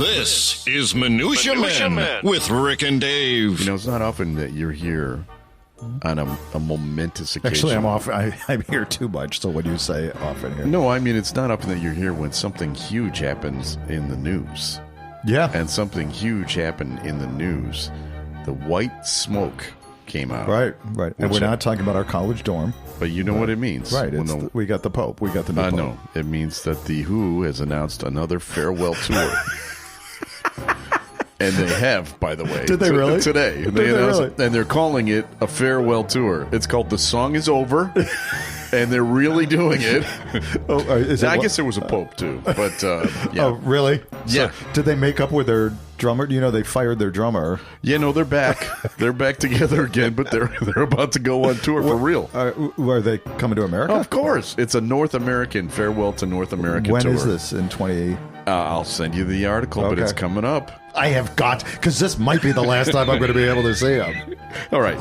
This is Minutia Men with Rick and Dave. You know, it's not often that you're here on a momentous occasion. Actually, I'm off. I'm here too much, so what do you say often here? No, I mean, it's not often that you're here when something huge happens in the news. Yeah. And something huge happened in the news. The white smoke came out. Right. And we're not talking about our college dorm. But you know what it means. Right. We got the Pope. We got the new Pope. No, it means that the Who has announced another farewell tour. And they have, by the way. Did they really? Today. Did they really? And they're calling it a farewell tour. It's called The Song Is Over. And they're really doing it. I guess there was a Pope, too. But, yeah. Oh, really? Yeah. So, did they make up with their drummer? You know, they fired their drummer. Yeah, no, they're back. They're back together again, but they're about to go on tour for real. Are they coming to America? Of course. It's a North American, farewell to North American when tour. When is this? In 20... I'll send you the article, but it's coming up. I have got... Because this might be the last time I'm going to be able to see them. All right.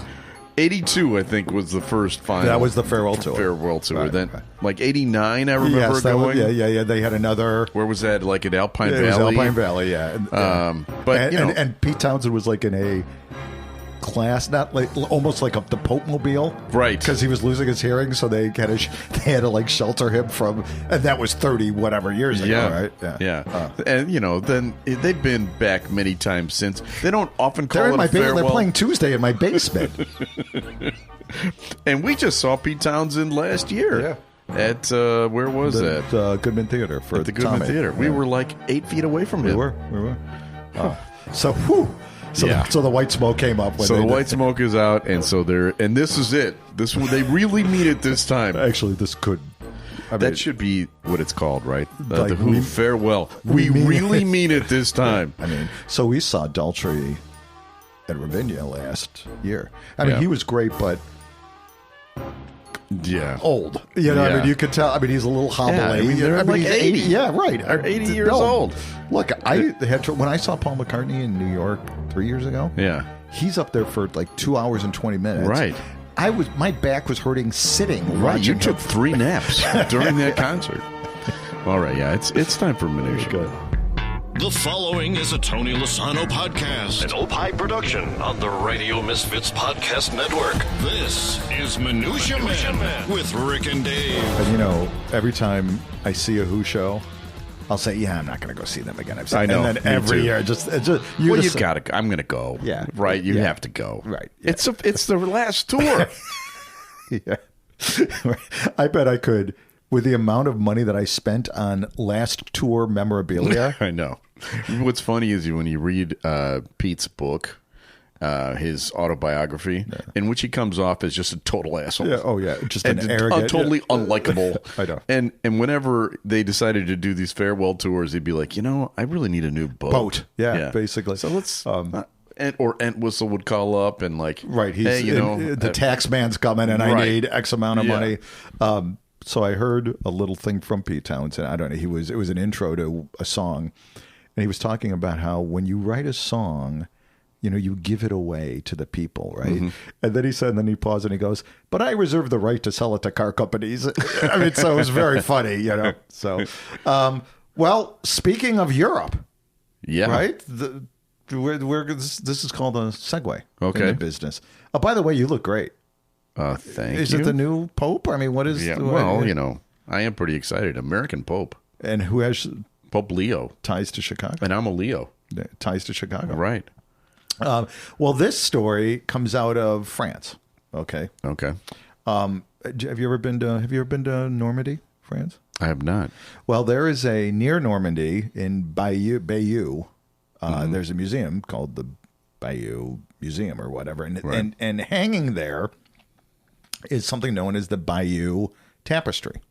82, I think, was the first final. That was the farewell tour. Farewell tour. Right, Then, right. like 89, I remember going. Yeah. They had another. Where was that? Like at Alpine Valley? It was Alpine Valley, yeah. But and Pete Townsend was like in a class, not like almost like the Pope mobile, right? Because he was losing his hearing, so they had to like shelter him from, and that was 30 whatever years ago, right? Yeah. And then they've been back many times since. They don't often call it a farewell. They're playing Tuesday in my basement. And we just saw Pete Townsend last year. Yeah. At where was that? Goodman Theater at the Goodman Theater. We were like 8 feet away from him. We were. So the white smoke came up. So the white smoke is out, and so and this is it. They really mean it this time. Actually, this could. That should be what it's called, right? Like the Who farewell. We really mean it this time. I mean, so we saw Daltrey at Ravinia last year. I mean, he was great, but old. You know, I mean, you could tell. I mean, he's a little hobbly. Yeah, I mean, they're like 80. Yeah, right. They're 80 years old. Look, I had when I saw Paul McCartney in New York 3 years ago. Yeah, he's up there for like 2 hours and 20 minutes. Right. My back was hurting sitting. Right. You took 3 naps during that concert. All right. Yeah. It's time for Minutia. Good. The following is a Tony Lasano podcast, an Opie production on the Radio Misfits Podcast Network. This is Minutia Men with Rick and Dave. And every time I see a Who show, I'll say, "Yeah, I'm not going to go see them again." I know. And then every year, you got to. I'm going to go. Yeah. Right. You have to go. Right. Yeah. It's the last tour. Yeah. I bet I could. With the amount of money that I spent on last tour memorabilia. I know. What's funny is when you read Pete's book, his autobiography, in which he comes off as just a total asshole. Yeah. Oh, yeah. Just an arrogant. Totally unlikable. I know. And whenever they decided to do these farewell tours, he'd be like, I really need a new boat. Yeah, basically. So let's... or Entwistle would call up and like... Right. Hey, the tax man's coming and I need X amount of money. So I heard a little thing from Pete Townsend. I don't know. It was an intro to a song. And he was talking about how when you write a song, you give it away to the people, right? Mm-hmm. And then he paused and he goes, "But I reserve the right to sell it to car companies." I mean, so it was very funny, So, well, speaking of Europe, right? This is called a segue in the business. Oh, by the way, you look great. Thank you. Is it the new Pope? I mean, what is? Yeah. Well, I am pretty excited. American Pope. And who has Pope Leo ties to Chicago? And I'm a Leo. Ties to Chicago, right? Well, this story comes out of France. Okay. Have you ever been to Normandy, France? I have not. Well, there is a near Normandy in Bayeux. There's a museum called the Bayeux Museum or whatever, and hanging there is something known as the Bayeux Tapestry.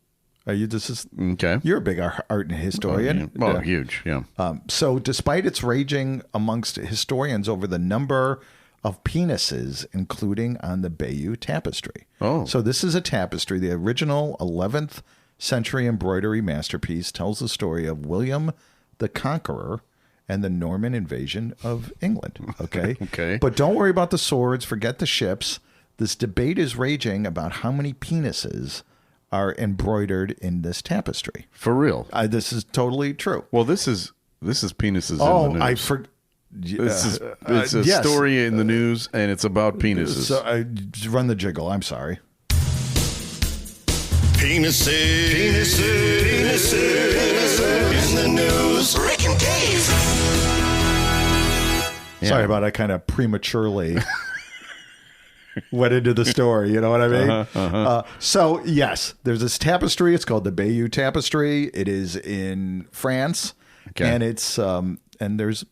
You're a big art historian. Huge, yeah. So despite its raging amongst historians over the number of penises, including on the Bayeux Tapestry. Oh. So this is a tapestry. The original 11th century embroidery masterpiece tells the story of William the Conqueror and the Norman invasion of England. Okay? Okay. But don't worry about the swords. Forget the ships. This debate is raging about how many penises are embroidered in this tapestry. For real? This is totally true. Well, this is This is penises in the news. I forgot. It's a yes. story in the news, and it's about penises. So run the jiggle. I'm sorry. Penises in the news. Rick and Dave. Yeah. Sorry about I kind of prematurely went into the story. You know what I mean? So, yes, there's this tapestry. It's called the Bayeux Tapestry. It is in France. Okay. And it's and there's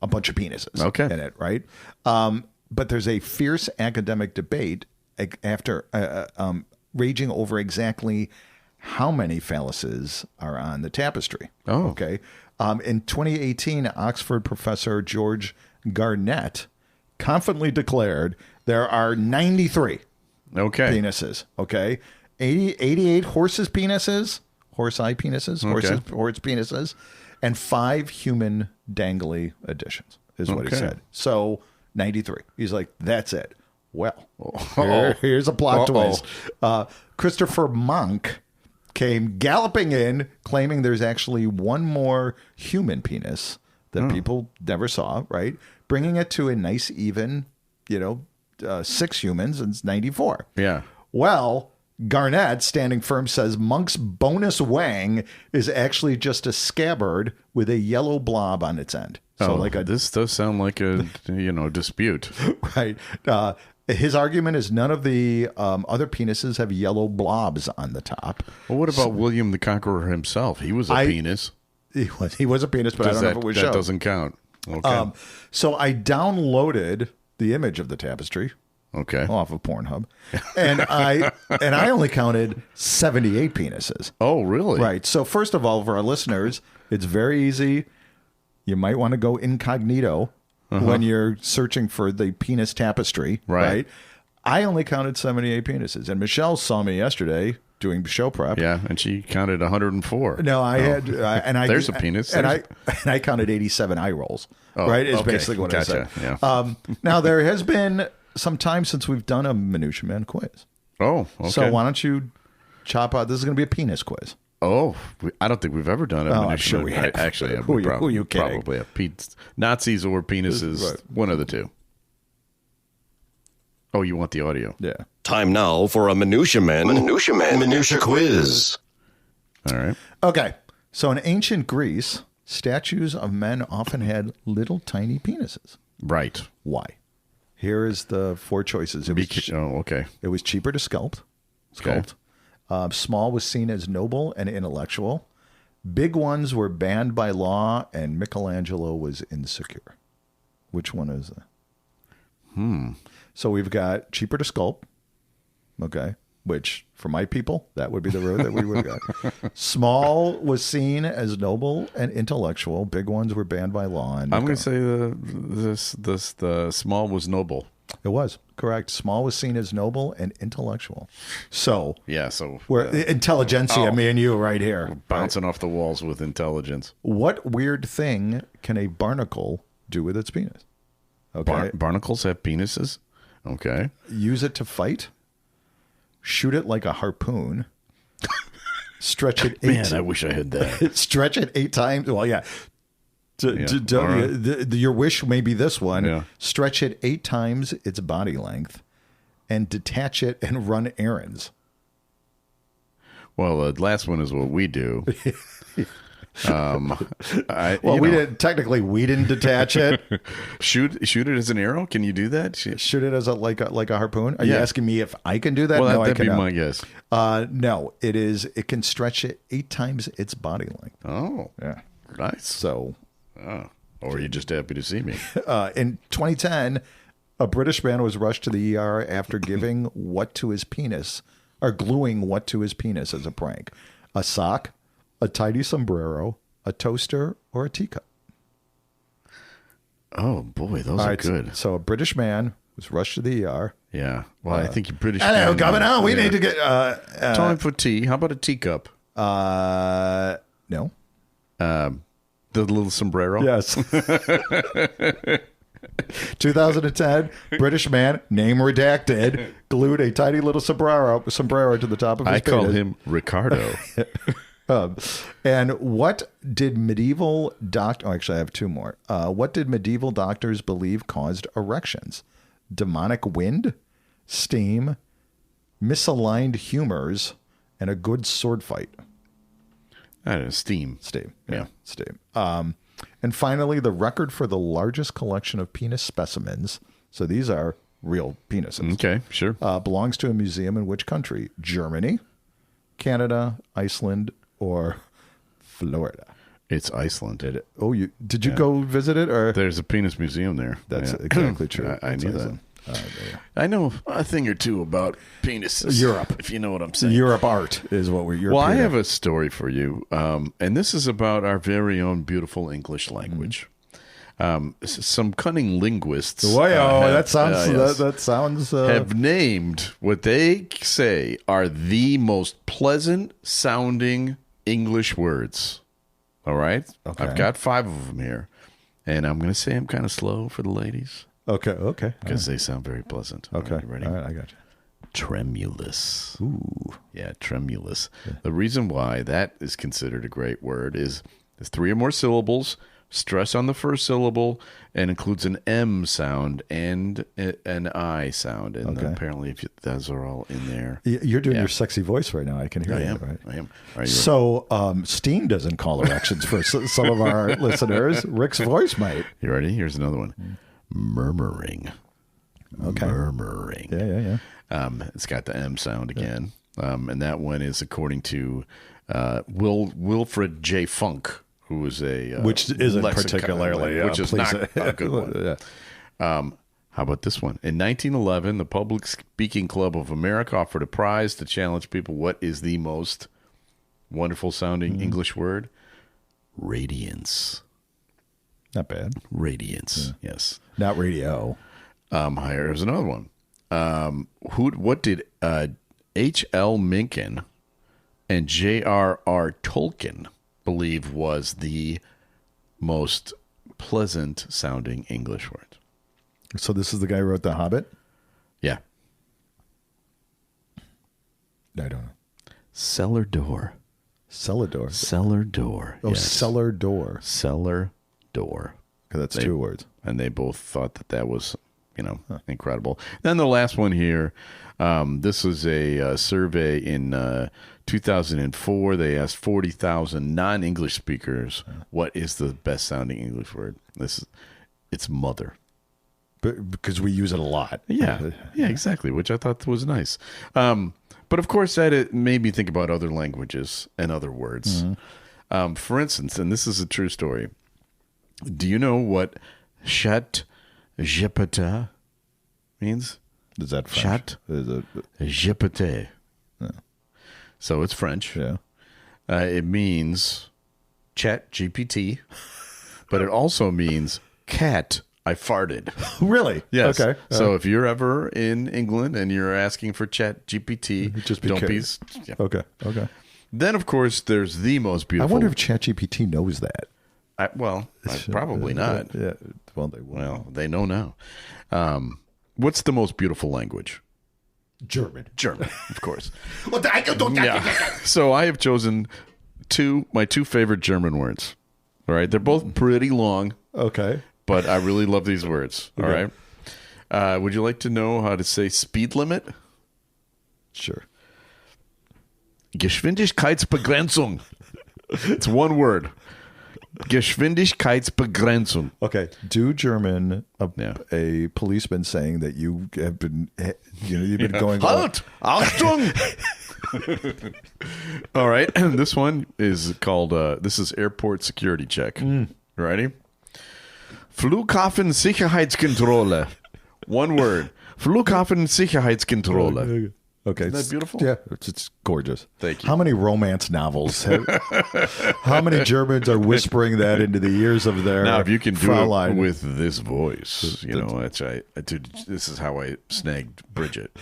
a bunch of penises in it, right? But there's a fierce academic debate after raging over exactly how many phalluses are on the tapestry. Oh. Okay. In 2018, Oxford professor George Garnett confidently declared there are 93 penises. Okay. 88 horses' penises, horse-eye penises, horse penises, and 5 human dangly additions is what he said. So 93. He's like, that's it. Well, here's a plot twist. Christopher Monk came galloping in, claiming there's actually one more human penis that people never saw, right? Bringing it to a nice even, 6 humans, and it's 94. Yeah. Well, Garnett, standing firm, says Monk's bonus wang is actually just a scabbard with a yellow blob on its end. So this does sound like a dispute. Right. His argument is none of the other penises have yellow blobs on the top. Well, what about William the Conqueror himself? He was a penis. He was a penis, but I don't know if it was shown. That doesn't count. Okay. So I downloaded the image of the tapestry. Okay. Off of Pornhub, and I only counted 78 penises. Oh, really? Right. So first of all, for our listeners, it's very easy. You might want to go incognito when you're searching for the penis tapestry. Right. I only counted 78 penises, and Michelle saw me yesterday doing show prep. Yeah, and she counted 104. No, I had, and I there's a penis, and I counted 87 eye rolls. Right, is basically what I said. Yeah. Now there has been some time since we've done a Minutia Man quiz. Oh, okay. So why don't you chop out? This is going to be a penis quiz. Oh, I don't think we've ever done it. I'm sure we have. Actually, who are you kidding? Probably Nazis or penises, right. One of the two. Oh, you want the audio? Yeah. Time now for a Minutia Man quiz. All right. Okay. So in ancient Greece, statues of men often had little tiny penises. Right. Why? Here is the 4 choices. Okay. It was cheaper to sculpt. Small was seen as noble and intellectual. Big ones were banned by law, and Michelangelo was insecure. Which one is that? So we've got cheaper to sculpt. Okay. Which, for my people, that would be the road that we would have got. Small was seen as noble and intellectual. Big ones were banned by law. And I'm going to say the small was noble. It was correct. Small was seen as noble and intellectual. So we're intelligentsia, me and you, right here, bouncing off the walls with intelligence. What weird thing can a barnacle do with its penis? Okay, barnacles have penises. Okay, use it to fight. Shoot it like a harpoon. Stretch it 8 Man, I wish I had that. Stretch it 8 times. Well, yeah. Your wish may be this one. Yeah. Stretch it 8 times its body length and detach it and run errands. Well, the last one is what we do. We didn't detach it. Shoot it as an arrow. Can you do that? Shoot it as like a harpoon. Are you asking me if I can do that? Well, no, that'd I cannot. be my guess. No, it is. It can stretch it 8 times its body length. Oh, yeah, nice. So, or are you just happy to see me? In 2010, a British man was rushed to the ER after giving what to his penis, or gluing what to his penis as a prank: a sock, a tidy sombrero, a toaster, or a teacup. Oh, boy, those are good. So a British man was rushed to the ER. Yeah. Well, I think you're British. Hello, Governor. We need to get... time for tea. How about a teacup? No. The little sombrero? Yes. 2010, British man, name redacted, glued a tiny little sombrero to the top of his penis. I call him Ricardo. And what did medieval actually, I have two more. What did medieval doctors believe caused erections? Demonic wind, steam, misaligned humors, and a good sword fight. I don't know, steam. Steam. Yeah. Steam. And finally, the record for the largest collection of penis specimens. So these are real penises. Okay, sure. Belongs to a museum in which country? Germany, Canada, Iceland, or Florida? It's Iceland. Did you go visit it? Or there's a penis museum there. That's exactly true. I knew that. I know a thing or two about penises. Europe, if you know what I'm saying. Europe art is what we're. Well, I have a story for you, and this is about our very own beautiful English language. Some cunning linguists. That sounds have named what they say are the most pleasant sounding English words. All right, okay. I've got 5 of them here, and I'm going to say I'm kind of slow for the ladies. Okay. Because they sound very pleasant. Okay. All right, ready? All right, I got you. Tremulous. Ooh. Yeah, tremulous. Yeah. The reason why that is considered a great word is there's 3 or more syllables, stress on the first syllable, and includes an M sound and an I sound. And apparently those are all in there. You're doing your sexy voice right now. I can hear I you. am. Right? I am. Are you so Steam doesn't call erections for some of our listeners. Rick's voice might. You ready? Here's another one. Murmuring. Okay. Murmuring. Yeah. It's got the M sound again. And that one is according to Wilfred J. Funk, who is which isn't particularly which is not a good one. How about this one? In 1911, the Public Speaking Club of America offered a prize to challenge people. What is the most wonderful sounding English word? Radiance. Not bad. Radiance. Yeah. Yes. Not radio. Here's another one. What did H.L. Mencken and J.R.R. Tolkien believe was the most pleasant sounding English word? So this is the guy who wrote The Hobbit? Yeah. I don't know. Cellar door. Cellar door. Cellar door. Oh, yes. Cellar door. Cellar door. That's 2 words. And they both thought that was, incredible. Then the last one here, this was a survey in 2004. They asked 40,000 non-English speakers, what is the best sounding English word? It's mother. Because we use it a lot. Yeah, exactly, which I thought was nice. But of course, that made me think about other languages and other words. Mm-hmm. For instance, and this is a true story. Do you know what chat GPT means? Is that French? Chat GPT. Yeah. So it's French. Yeah. It means chat GPT, but it also means cat. I farted. Really? Yes. Okay. So if you're ever in England and you're asking for chat GPT, just don't be. Yeah. Okay. Then, of course, there's the most beautiful. I wonder if ChatGPT knows that. Probably not. Yeah. Well, they will. Well, they know now. What's the most beautiful language? German, of course. Yeah. So I have chosen my 2 favorite German words. All right. They're both pretty long. Okay. But I really love these words. Okay. All right. Would you like to know how to say speed limit? Sure. Geschwindigkeitsbegrenzung. It's one word. Geschwindigkeitsbegrenzung. Okay. Do German a policeman saying that you have been, you've been going. Halt! Achtung! All right. This one is called, this is airport security check. Ready? Flughafensicherheitskontrolle. One word. Flughafensicherheitskontrolle. Okay. Isn't that beautiful? Yeah. It's gorgeous. Thank you. How many romance novels? How many Germans are whispering that into the ears of their Now, if you can do Fraulein. it with this voice, this is how I snagged Bridget.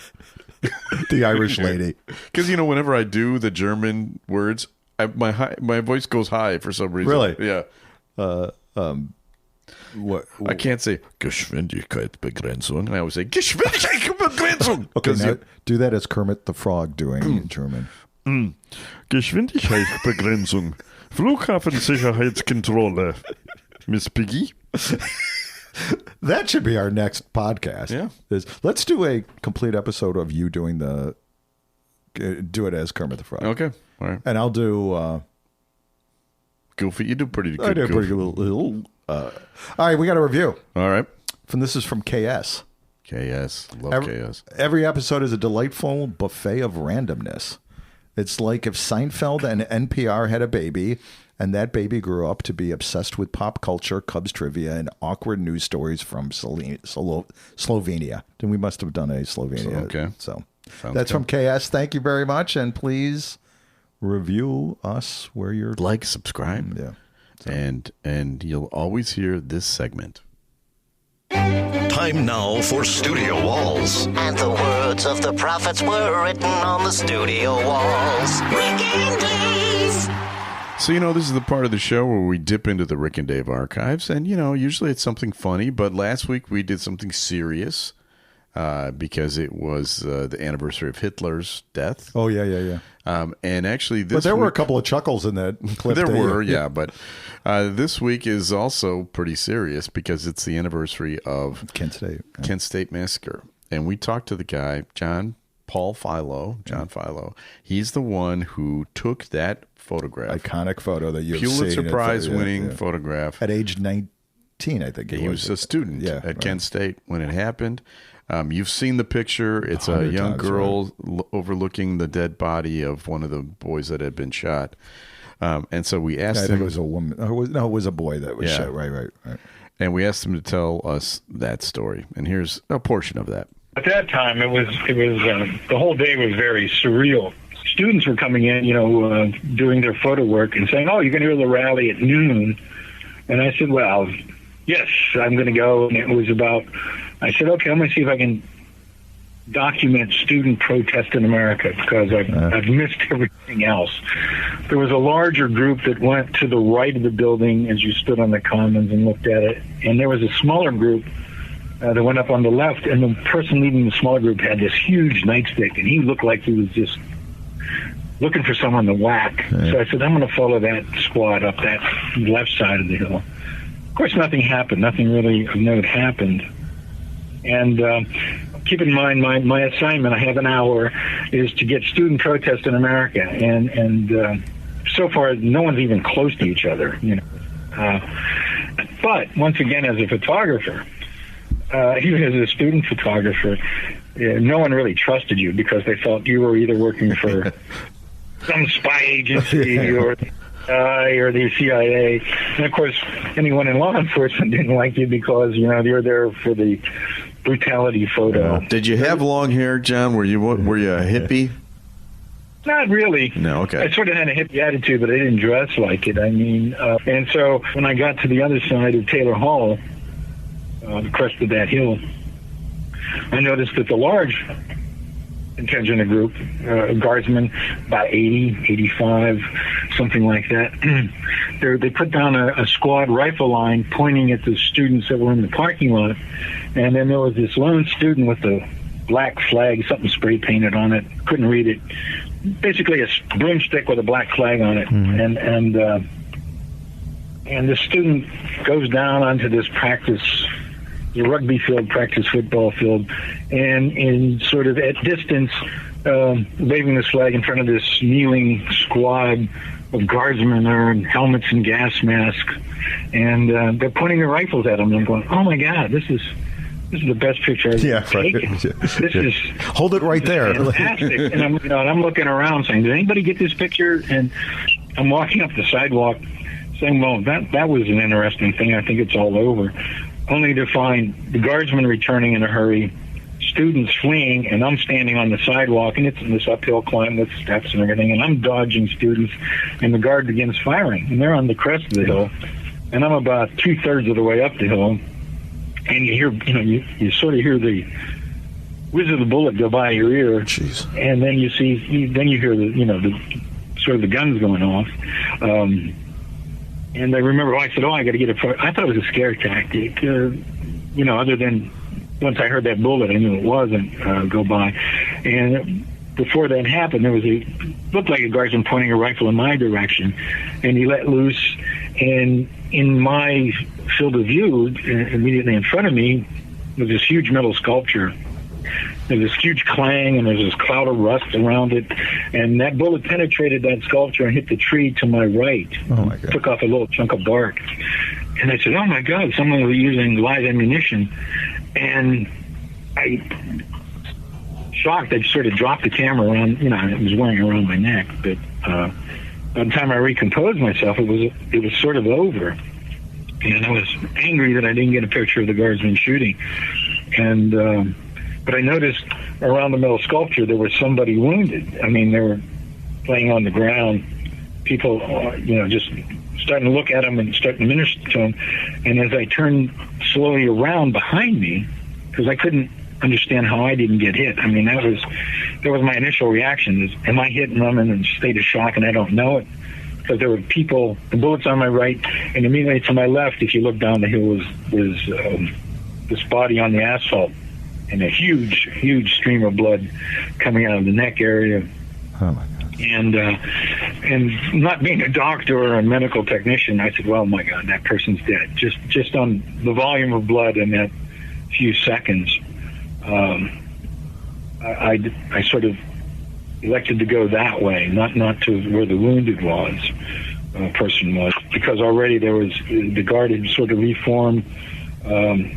The Irish lady. Because, whenever I do the German words, my voice goes high for some reason. Really? Yeah. What? I can't say Geschwindigkeitsbegrenzung. I always say Geschwindigkeitsbegrenzung. Okay, now do that as Kermit the Frog doing in German. Geschwindigkeitsbegrenzung. Flughafensicherheitskontrolle. Miss Piggy? That should be our next podcast. Yeah. Let's do a complete episode of you doing do it as Kermit the Frog. Okay. All right. And I'll do Goofy. You do pretty good. I do pretty good. All right, we got a review. All right. This is from KS. KS. Love KS. Every episode is a delightful buffet of randomness. It's like if Seinfeld and NPR had a baby, and that baby grew up to be obsessed with pop culture, Cubs trivia, and awkward news stories from Slovenia. Then we must have done a Slovenia. Okay. So Sounds that's good. from KS. Thank you very much. And please review us where you're... Like, subscribe. Yeah. So. And you'll always hear this segment. Time now for Studio Walls. And the words of the prophets were written on the studio walls. Rick and Dave's. So, this is the part of the show where we dip into the Rick and Dave archives. And, usually it's something funny. But last week we did something serious because it was the anniversary of Hitler's death. Oh, yeah. And actually this But there were a week- couple of chuckles in that clip. There were, yeah. But this week is also pretty serious because it's the anniversary of Kent State. Yeah. Kent State Massacre. And we talked to the guy, John Philo. He's the one who took that photograph. Iconic photo that you've Pulitzer seen. Prize winning photograph. At age 19, I think He was a student at Kent State when it happened. You've seen the picture. It's a 100 young times, girl overlooking the dead body of one of the boys that had been shot. And so we asked I him. think it was a woman. Or it was a boy that was Yeah. shot. Right. And we asked him to tell us that story. And here's a portion of that. At that time, it was the whole day was very surreal. Students were coming in, doing their photo work and saying, "Oh, you're going to go to the rally at noon." And I said, "Well, yes, I'm going to go." And it was about. I said, "Okay, I'm going to see if I can document student protest in America because I've missed everything else." There was a larger group that went to the right of the building as you stood on the commons and looked at it, and there was a smaller group that went up on the left, and the person leading the smaller group had this huge nightstick, and he looked like he was just looking for someone to whack. Yeah. So I said, I'm going to follow that squad up that left side of the hill. Of course, nothing happened. Nothing really of note happened. And keep in mind, my assignment, I have an hour, is to get student protest in America. And so far, no one's even close to each other, But once again, as a photographer, even as a student photographer, no one really trusted you because they thought you were either working for some spy agency or the CIA. And of course, anyone in law enforcement didn't like you because, you're there for the brutality photo. Did you have long hair, John? Were you a hippie? Not really. No, okay. I sort of had a hippie attitude, but I didn't dress like it. I mean, and so when I got to the other side of Taylor Hall, the crest of that hill, I noticed that the large contingent of group, guardsmen, about 80, 85, something like that, they put down a squad rifle line pointing at the students that were in the parking lot. And then there was this lone student with a black flag, something spray painted on it, couldn't read it. Basically a broomstick with a black flag on it. Mm-hmm. And the student goes down onto this the rugby field, practice football field, and in sort of at distance, waving this flag in front of this kneeling squad of guardsmen there in helmets and gas masks, and they're pointing their rifles at him and going, "Oh my God, this is the best picture I've taken. This is hold it right there, fantastic." And I'm looking around saying, "Did anybody get this picture?" And I'm walking up the sidewalk, saying, "Well, that was an interesting thing. I think it's all over." Only to find the guardsmen returning in a hurry, students fleeing, and I'm standing on the sidewalk, and it's in this uphill climb with steps and everything, and I'm dodging students, and the guard begins firing, and they're on the crest of the hill, and I'm about 2/3 of the way up the hill, and you hear, you sort of hear the whiz of the bullet go by your ear. Jeez. And then you hear the sort of the guns going off. And I remember, I said, I got to get a photo. I thought it was a scare tactic, other than once I heard that bullet, I knew it wasn't go by. And before that happened, there was looked like a guardsman pointing a rifle in my direction, and he let loose. And in my field of view, immediately in front of me, was this huge metal sculpture. There's this huge clang, and there's this cloud of rust around it. And that bullet penetrated that sculpture and hit the tree to my right. Oh my God. Took off a little chunk of bark. And I said, "Oh my God, someone was using live ammunition." And I, shocked, I sort of dropped the camera around, it was wearing around my neck. But by the time I recomposed myself, it was sort of over. And I was angry that I didn't get a picture of the guardsman shooting. And but I noticed around the metal sculpture there was somebody wounded. I mean, they were laying on the ground. People, just starting to look at him and starting to minister to him. And as I turned slowly around behind me, because I couldn't understand how I didn't get hit. I mean, that was my initial reaction: is, am I hitting them in a state of shock and I don't know it? Because there were people, the bullets on my right, and immediately to my left, if you look down the hill, was this body on the asphalt, and a huge, huge stream of blood coming out of the neck area. Oh my God. And not being a doctor or a medical technician, I said, "Well, my God, that person's dead." Just on the volume of blood in that few seconds, I sort of elected to go that way, not to where the wounded person was, because already the guard had sort of reformed and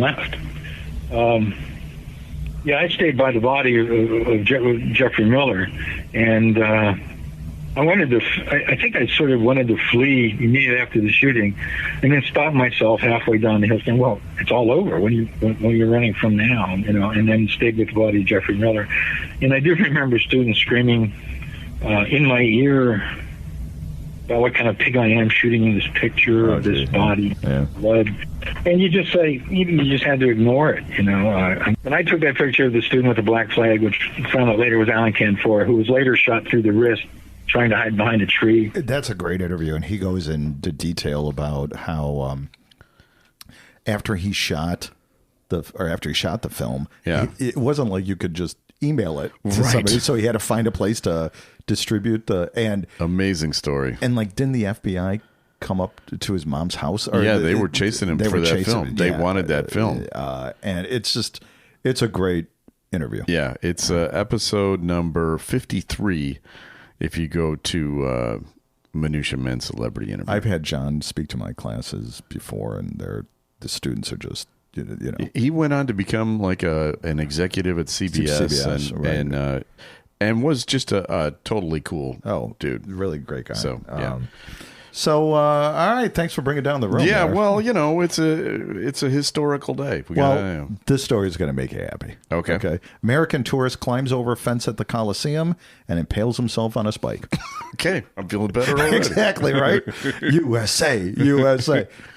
left. I stayed by the body of Jeffrey Miller, and I think I sort of wanted to flee immediately after the shooting, and then stopped myself halfway down the hill saying, "Well, it's all over. When you're running from now?" And then stayed with the body of Jeffrey Miller. And I do remember students screaming in my ear about what kind of pig I am shooting in this picture of this body, blood. And you just had to ignore it, And I took that picture of the student with the black flag, which found out later was Alan Canfor, who was later shot through the wrist trying to hide behind a tree. That's a great interview, and he goes into detail about how after he shot the film, it wasn't like you could just email it to somebody, so he had to find a place to distribute amazing story. And didn't the FBI come up to his mom's house? They were chasing him for that film. They wanted that film, and it's a great interview. Yeah, it's episode number 53. If you go to Minutia Men Celebrity Interview. I've had John speak to my classes before, and the students are just, He went on to become like an executive at CBS, and was just a totally cool dude. Really great guy. So, yeah. All right. Thanks for bringing down the room. Yeah, there. well, it's a historical day. This story is going to make you happy. Okay. American tourist climbs over a fence at the Coliseum and impales himself on a spike. Okay, I'm feeling better already. Exactly right. USA.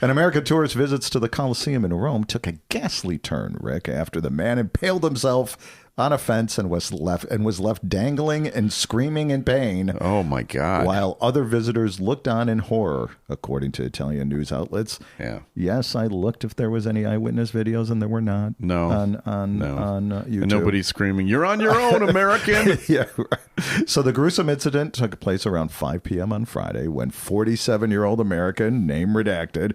An American tourist visits to the Coliseum in Rome took a ghastly turn, Rick, after the man impaled himself on a fence and was left dangling and screaming in pain. Oh my God! While other visitors looked on in horror, according to Italian news outlets. Yeah. Yes, I looked if there was any eyewitness videos, and there were not. No. On YouTube. And nobody's screaming, "You're on your own, American!" Yeah. Right. So the gruesome incident took place around 5 p.m. on Friday when 47-year-old American, name redacted,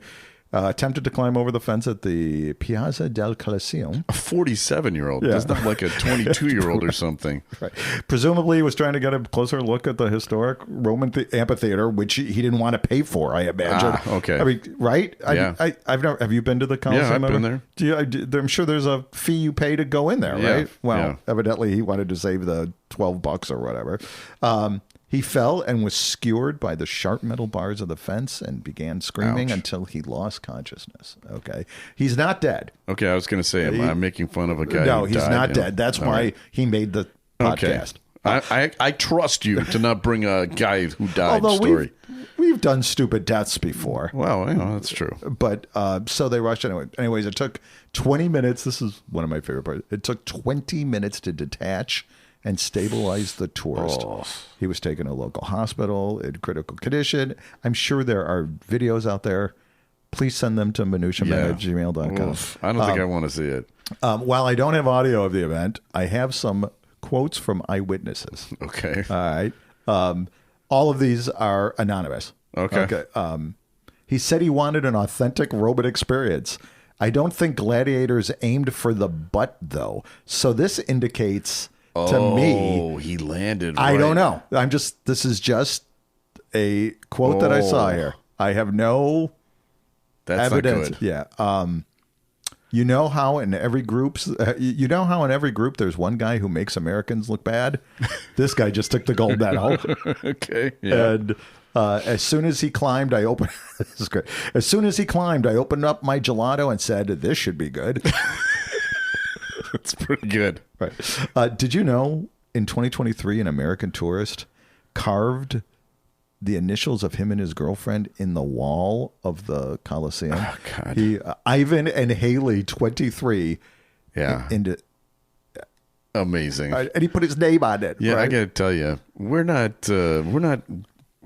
attempted to climb over the fence at the Piazza del Coliseum. A 47-year-old. That's not like a 22-year-old or something. Right. Presumably, he was trying to get a closer look at the historic Roman amphitheater, which he didn't want to pay for, I imagine. Okay. I mean, right? Yeah. I've never. Have you been to the Coliseum? Yeah, I've been there. I'm sure there's a fee you pay to go in there, right? Well, evidently, he wanted to save the $12 or whatever. He fell and was skewered by the sharp metal bars of the fence and began screaming until he lost consciousness. Okay. He's not dead. Okay, I was going to say, I'm making fun of a guy No, who he's died, not dead. That's why he made the podcast. I trust you to not bring a guy who died story. We've done stupid deaths before. Well, that's true. But so they rushed anyway. Anyways, it took 20 minutes. This is one of my favorite parts. It took 20 minutes to detach and stabilize the tourist. He was taken to a local hospital in critical condition. I'm sure there are videos out there. Please send them to minutiamen@gmail.com. I don't think I want to see it. While I don't have audio of the event, I have some quotes from eyewitnesses. Okay. All right. All of these are anonymous. Okay. He said he wanted an authentic robot experience. I don't think gladiators aimed for the butt, though. So this indicates to me. Oh, he landed. I right. don't know. This is just a quote that I saw here. I have no That's evidence. not good. Yeah. You know how in every group there's one guy who makes Americans look bad? This guy just took the gold medal. Okay. Yeah. And as soon as he climbed, I opened. This is great. As soon as he climbed, I opened up my gelato and said, "This should be good." That's pretty good. Right. Did you know in 2023 an American tourist carved the initials of him and his girlfriend in the wall of the Coliseum? Oh, God. Ivan and Haley, 23. Yeah. Amazing. And he put his name on it. Yeah, right? I got to tell you, we're not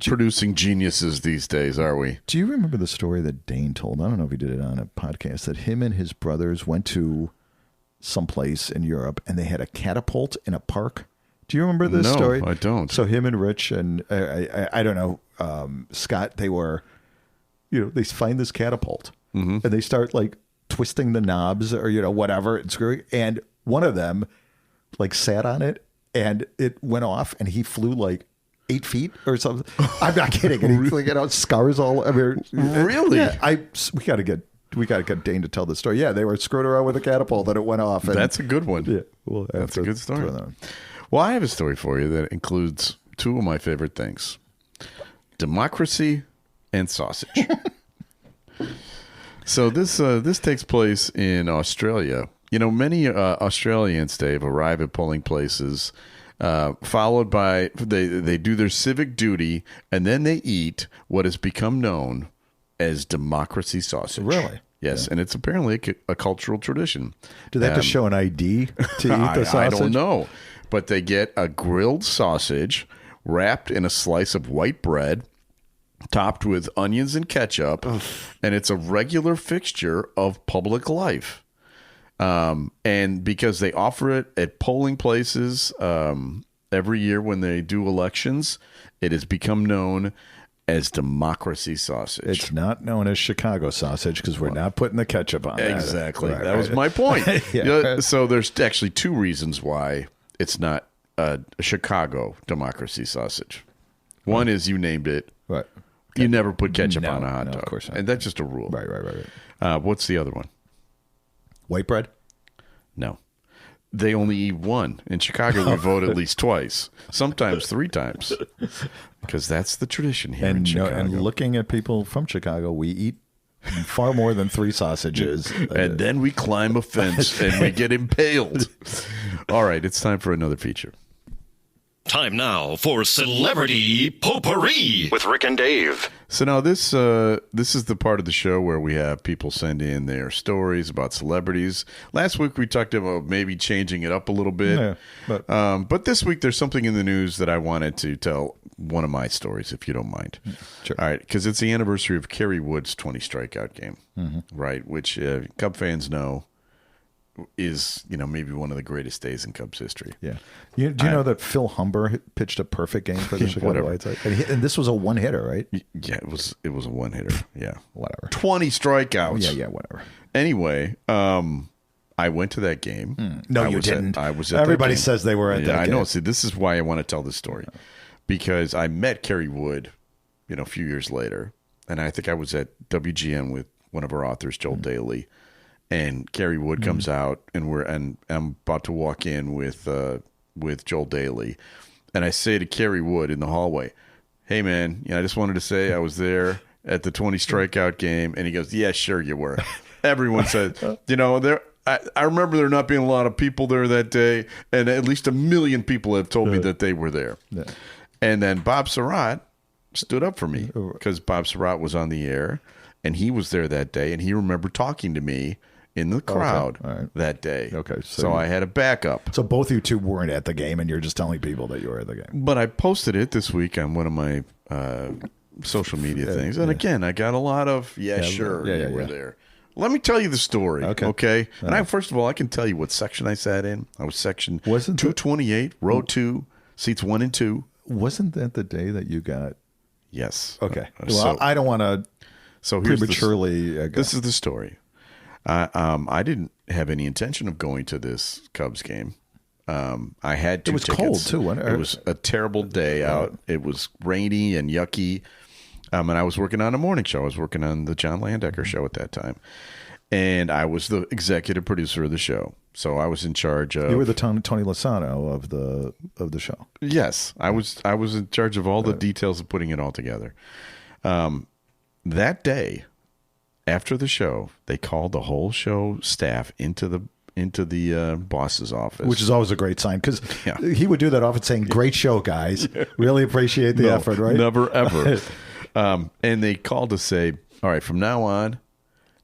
producing geniuses these days, are we? Do you remember the story that Dane told? I don't know if he did it on a podcast, that him and his brothers went to someplace in Europe and they had a catapult in a park. Do you remember this story? No, I don't. So him and Rich and I don't know, Scott, they were, they find this catapult and they start like twisting the knobs or, whatever and screwing. And one of them like sat on it and it went off and he flew like 8 feet or something. I'm not kidding. And he like, scars all over. Really? Yeah, we got to get Dane to tell the story. Yeah, they were screwing around with a catapult and it went off. And, That's a good one. Yeah, well, that's a good story. Well, I have a story for you that includes two of my favorite things: democracy and sausage. So this takes place in Australia. Many Australians, Dave, arrive at polling places, followed by they do their civic duty, and then they eat what has become known as democracy sausage. Really? Yes, yeah. And it's apparently a cultural tradition. Do they have to show an ID to eat the sausage? I don't know. But they get a grilled sausage wrapped in a slice of white bread, topped with onions and ketchup, and it's a regular fixture of public life. And because they offer it at polling places every year when they do elections, it has become known as democracy sausage. It's not known as Chicago sausage because we're not putting the ketchup on it. Exactly. Right, that was my point. Yeah. So there's actually two reasons why it's not a Chicago democracy sausage. One is you named it. Right. You never put ketchup on a hot dog. Of course not. And that's just a rule. Right. What's the other one? White bread? No. They only eat one. In Chicago, we vote at least twice, sometimes 3 times, because that's the tradition here in Chicago. And looking at people from Chicago, we eat far more than 3 sausages. And then we climb a fence and we get impaled. All right, it's time for another feature. Time now for Celebrity Potpourri with Rick and Dave. So now this is the part of the show where we have people send in their stories about celebrities. Last week we talked about maybe changing it up a little bit. Yeah, but this week there's something in the news that I wanted to tell one of my stories, if you don't mind. Sure. All right, because it's the anniversary of Kerry Wood's 20 strikeout game, right? Which Cub fans know is maybe one of the greatest days in Cubs history. Yeah. Do you know that Phil Humber pitched a perfect game for the Chicago White Sox? And this was a one-hitter, right? Yeah, it was a one-hitter. Yeah. Whatever. 20 strikeouts. Yeah, whatever. Anyway, I went to that game. No, you didn't. I was at Everybody that game. says they were at that game. I know. See, this is why I want to tell this story. Because I met Kerry Wood, a few years later, and I think I was at WGN with one of our authors, Joel Daly. And Kerry Wood comes out, and I'm about to walk in with Joel Daly, and I say to Kerry Wood in the hallway, "Hey man, I just wanted to say I was there at the 20 strikeout game," and he goes, "Yeah, sure you were." Everyone said, there. I remember there not being a lot of people there that day, and at least 1 million people have told me that they were there. Yeah. And then Bob Surratt stood up for me because Bob Surratt was on the air, and he was there that day, and he remembered talking to me in the crowd that day. Okay. So I had a backup. So both you two weren't at the game, and you're just telling people that you were at the game. But I posted it this week on one of my social media things. And again, I got a lot of, you were there. Let me tell you the story. Okay. And first of all, I can tell you what section I sat in. I was section 228, row 2, seats 1 and 2. Wasn't that the day that you got? Yes. Okay. Well, I don't want to prematurely. This is the story. I didn't have any intention of going to this Cubs game. I had 2 tickets. It was cold, too. It was a terrible day out. It was rainy and yucky. And I was working on a morning show. I was working on the John Landecker show at that time. And I was the executive producer of the show. So I was in charge of... You were the Tony Lasano of the show. Yes. I was in charge of all the details of putting it all together. That day, after the show, they called the whole show staff into the boss's office. Which is always a great sign, because he would do that often, saying, great show, guys. Really appreciate the effort, right? Never, ever. And they called to say, all right, from now on,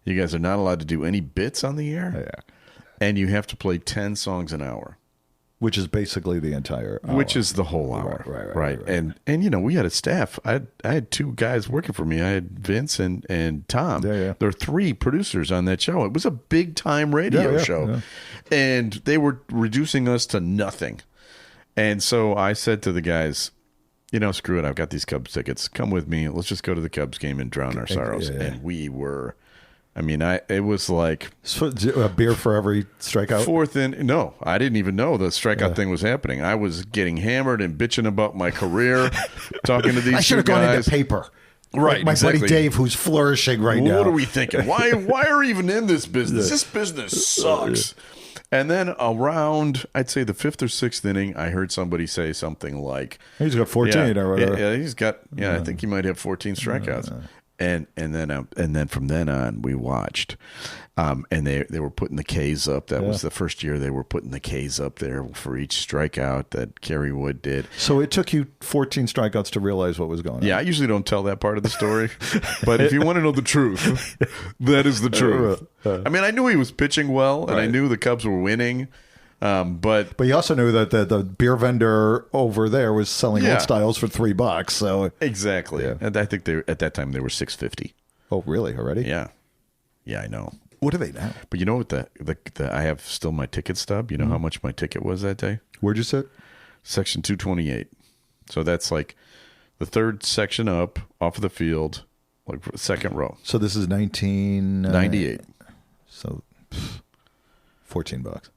you guys are not allowed to do any bits on the air. Yeah. And you have to play 10 songs an hour. Which is basically the entire hour. Which is the whole hour. Right. And you know, we had a staff. I had 2 guys working for me. I had Vince and Tom. Yeah. There were 3 producers on that show. It was a big time radio show. Yeah. And they were reducing us to nothing. And so I said to the guys, you know, screw it. I've got these Cubs tickets. Come with me. Let's just go to the Cubs game and drown our sorrows. Yeah. And we were... I mean, it was like... So, a beer for every strikeout? No, I didn't even know the strikeout thing was happening. I was getting hammered and bitching about my career, talking to these 2 guys. I should have gone into paper. Right, my buddy Dave, who's flourishing now. What are we thinking? Why are we even in this business? This business sucks. And then around, I'd say the 5th or 6th inning, I heard somebody say something like... He's got 14 or whatever. Yeah, he's got... I think he might have 14 strikeouts. And then from then on, we watched, and they were putting the Ks up. That was the first year they were putting the Ks up there for each strikeout that Kerry Wood did. So it took you 14 strikeouts to realize what was going on. Yeah, I usually don't tell that part of the story, but if you want to know the truth, that is the truth. I mean, I knew he was pitching well, and I knew the Cubs were winning. But you also knew that the beer vendor over there was selling old styles for $3. So exactly, and I think at that time they were $6.50. Oh, really? Already? Yeah, I know. What are they now? But you know what? I have still my ticket stub. You know how much my ticket was that day? Where'd you sit? Section 228. So that's like the 3rd section up off of the field, like 2nd row. So this is 1998. So $14.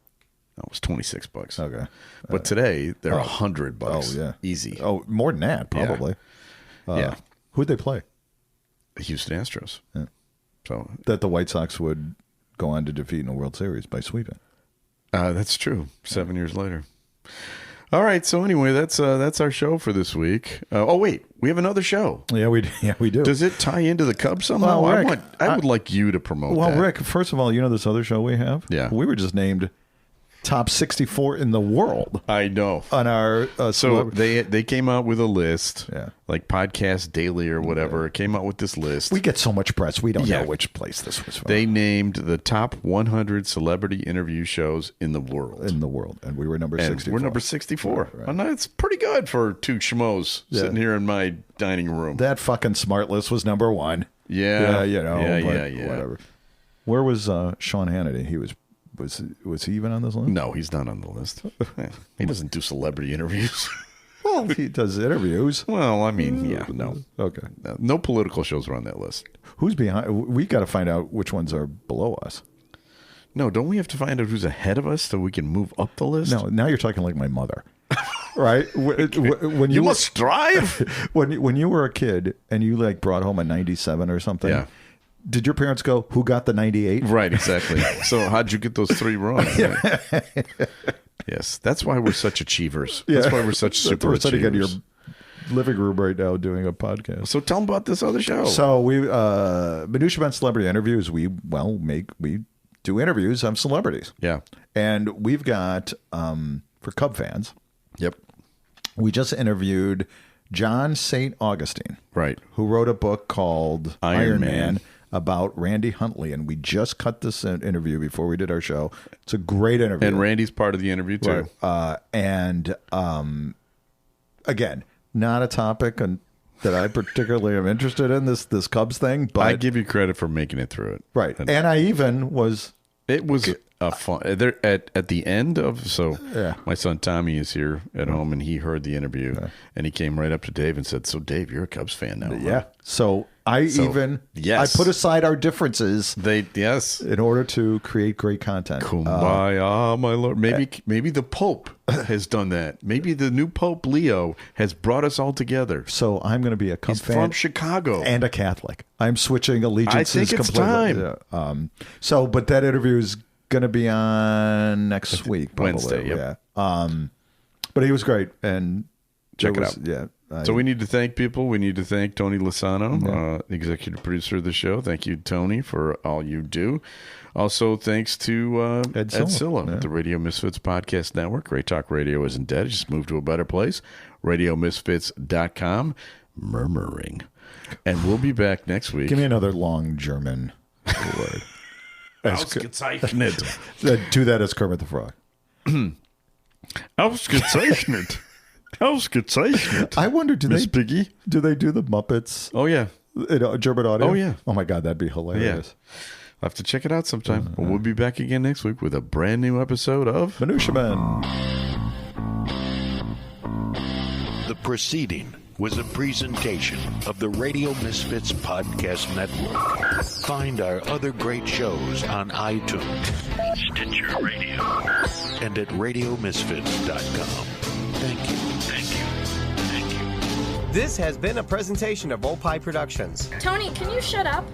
It was $26. Okay. But today, they're $100. Oh, yeah. Easy. Oh, more than that, probably. Yeah. Who'd they play? The Houston Astros. Yeah. So that the White Sox would go on to defeat in the World Series by sweeping. That's true. 7 years later. All right. So anyway, that's our show for this week. Oh, wait. We have another show. Yeah, we do. Does it tie into the Cubs somehow? Well, Rick, I would like you to promote that. Well, Rick, first of all, you know this other show we have? Yeah. We were just named top 64 in the world. I know. On our so they came out with a list, like Podcast Daily or whatever. Came out with this list. We get so much press. We don't know which place this was from. They named the top 100 celebrity interview shows in the world. And we were number 64. We're number 64. Right. And that's pretty good for 2 schmoes sitting here in my dining room. That fucking smart list was number 1. Yeah. Whatever. Where was Sean Hannity? He was he even on this list? No, he's not on the list. He doesn't do celebrity interviews. Well, he does interviews. Well, I mean, no. Okay. No political shows are on that list. Who's behind? We got to find out which ones are below us. No, don't we have to find out who's ahead of us so we can move up the list? No, now you're talking like my mother. Right? When you must strive. When you were a kid and you like brought home a 97 or something, did your parents go, who got the 98? Right, exactly. So how'd you get those 3 wrong? Yes, that's why we're such achievers. That's why we're such super achievers. We're sitting in your living room right now doing a podcast. So tell them about this other show. So we, Minutia Men Celebrity Interviews, we do interviews of celebrities. Yeah. And we've got, for Cub fans. Yep. We just interviewed John St. Augustine. Right. Who wrote a book called Iron Man about Randy Huntley, and we just cut this interview before we did our show. It's a great interview. And Randy's part of the interview, too. Right. Again, not a topic that I particularly am interested in, this Cubs thing. But I give you credit for making it through it. Right. And I even was... It was a fun... There, at the end of... So my son Tommy is here at home, and he heard the interview, and he came right up to Dave and said, so Dave, you're a Cubs fan now. Yeah. Right? So I put aside our differences in order to create great content. Kumbaya, my Lord. Maybe the Pope has done that. Maybe the new Pope Leo has brought us all together. So I'm going to be a Cubs fan. From Chicago. And a Catholic. I'm switching allegiances I think it's completely. time. But that interview is going to be on next week. Probably. Wednesday, yep. But he was great. And check it out. Yeah. So we need to thank people. We need to thank Tony Lasano, the executive producer of the show. Thank you, Tony, for all you do. Also, thanks to Ed Silla with the Radio Misfits Podcast Network. Great Talk Radio isn't dead. It just moved to a better place. RadioMisfits.com. Murmuring. And we'll be back next week. Give me another long German word. Ausgezeichnet. Do that as Kermit the Frog. Ausgezeichnet. Ausgezeichnet. I wonder, do Miss they Piggy? Do they do the Muppets? Oh, yeah. In German audio? Oh, yeah. Oh, my God, that'd be hilarious. Yeah. I'll have to check it out sometime. But we'll be back again next week with a brand new episode of Minutia Man. The proceeding was a presentation of the Radio Misfits Podcast Network. Find our other great shows on iTunes, Stitcher Radio, and at RadioMisfits.com. Thank you. This has been a presentation of Opie Productions. Tony, can you shut up?